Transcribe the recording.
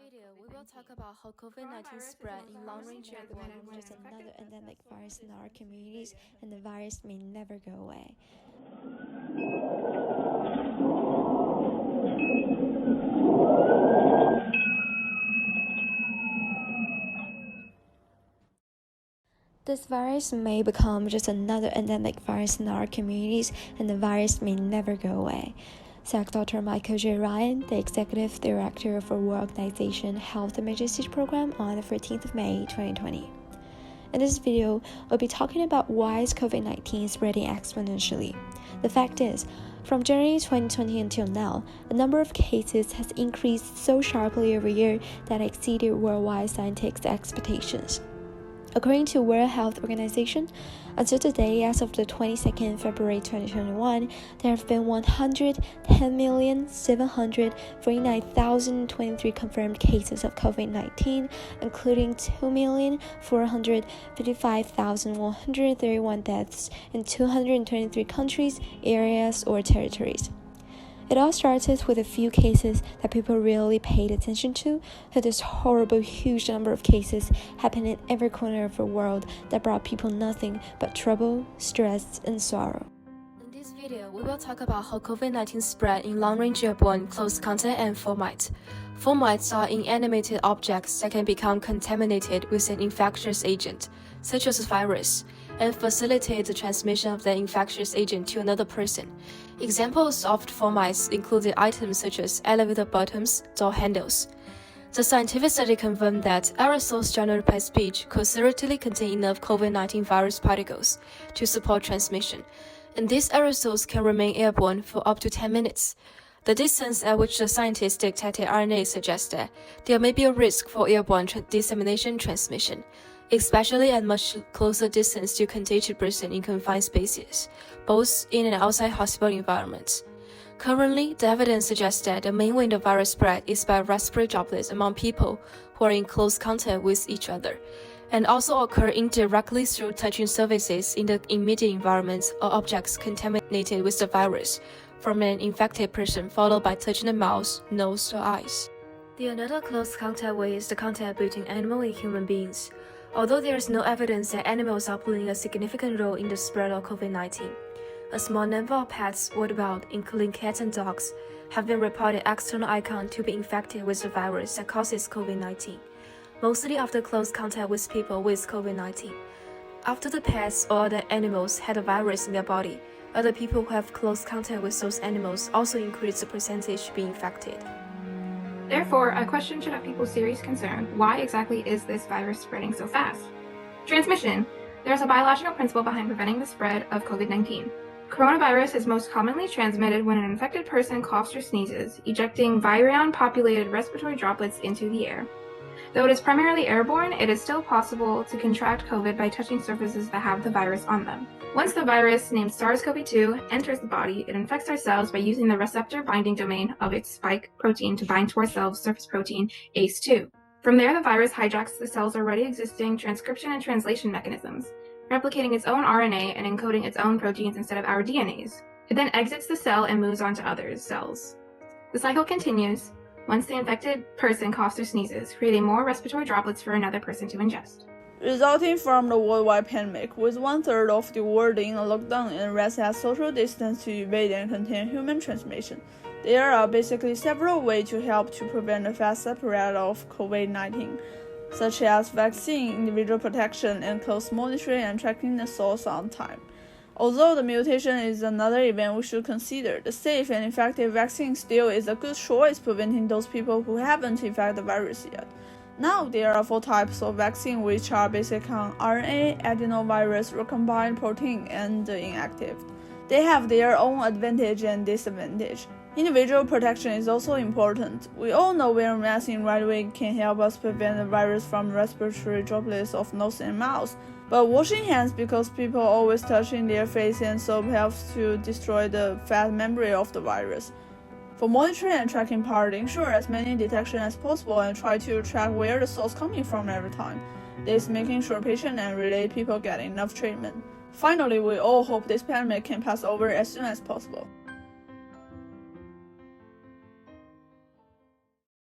video, we will talk about how COVID-19 spread in long-range airborne, just another endemic virus in our communities, and the virus may never go away. This virus may become just another endemic virus in our communities, and the virus may never go away, said Dr. Michael J. Ryan, the Executive Director for World Organization Health Emergency Program on the 14th of May, 2020. In this video, we'll be talking about why is COVID-19 spreading exponentially. The fact is, from January 2020 until now, the number of cases has increased so sharply every year that it exceeded worldwide scientific expectations. According to World Health Organization, until today, as of the 22nd February 2021, there have been 110,749,023 confirmed cases of COVID-19, including 2,455,131 deaths in 223 countries, areas, or territories. It all started with a few cases that people really paid attention to this horrible huge number of cases happening in every corner of the world that brought people nothing but trouble, stress, and sorrow. In this video, we will talk about how COVID-19 spread in long-range airborne, close contact, and fomites. Fomites are inanimated objects that can become contaminated with an infectious agent, such as a virus, and facilitate the transmission of the infectious agent to another person. Examples of fomites include items such as elevator buttons, door handles. The scientific study confirmed that aerosols generated by speech could theoretically contain enough COVID-19 virus particles to support transmission, and these aerosols can remain airborne for up to 10 minutes. The distance at which the scientists detected RNA suggests that there may be a risk for airborne dissemination transmission, especially at much closer distance to contagious person in confined spaces, both in and outside hospital environments. Currently, the evidence suggests that the main way the virus spread is by respiratory droplets among people who are in close contact with each other, and also occur indirectly through touching surfaces in the immediate environment or objects contaminated with the virus from an infected person, followed by touching the mouth, nose, or eyes. The another close contact way is the contact between animal and human beings. Although there is no evidence that animals are playing a significant role in the spread of COVID-19, a small number of pets worldwide, including cats and dogs, have been reported external icon to be infected with the virus that causes COVID-19, mostly after close contact with people with COVID-19. After the pets or other animals had a virus in their body, other people who have close contact with those animals also increase the percentage to be infected. Therefore, a question should have people's serious concern: why exactly is this virus spreading so fast? Transmission. There's a biological principle behind preventing the spread of COVID-19. Coronavirus is most commonly transmitted when an infected person coughs or sneezes, ejecting virion-populated respiratory droplets into the air. Though it is primarily airborne, it is still possible to contract COVID by touching surfaces that have the virus on them. Once the virus, named SARS-CoV-2, enters the body, it infects our cells by using the receptor binding domain of its spike protein to bind to our cell's surface protein, ACE2. From there, the virus hijacks the cell's already existing transcription and translation mechanisms, replicating its own RNA and encoding its own proteins instead of our DNAs. It then exits the cell and moves on to other cells. The cycle continues once the infected person coughs or sneezes, creating more respiratory droplets for another person to ingest. Resulting from the worldwide pandemic, with 1/3 of the world in a lockdown and rest at social distance to evade and contain human transmission, there are basically several ways to help to prevent the fast spread of COVID-19, such as vaccine, individual protection, and close monitoring and tracking the source on time. Although the mutation is another event we should consider, the safe and effective vaccine still is a good choice preventing those people who haven't infected the virus yet. Now, there are 4 types of vaccine which are based on RNA, adenovirus, recombinant protein, and inactive. They have their own advantage and disadvantage. Individual protection is also important. We all know wearing masks in the right way can help us prevent the virus from respiratory droplets of nose and mouth. But washing hands, because people always touching their face and soap, helps to destroy the fat memory of the virus. For monitoring and tracking part, ensure as many detection as possible and try to track where the source coming from every time. This making sure patient and related people get enough treatment. Finally, we all hope this pandemic can pass over as soon as possible.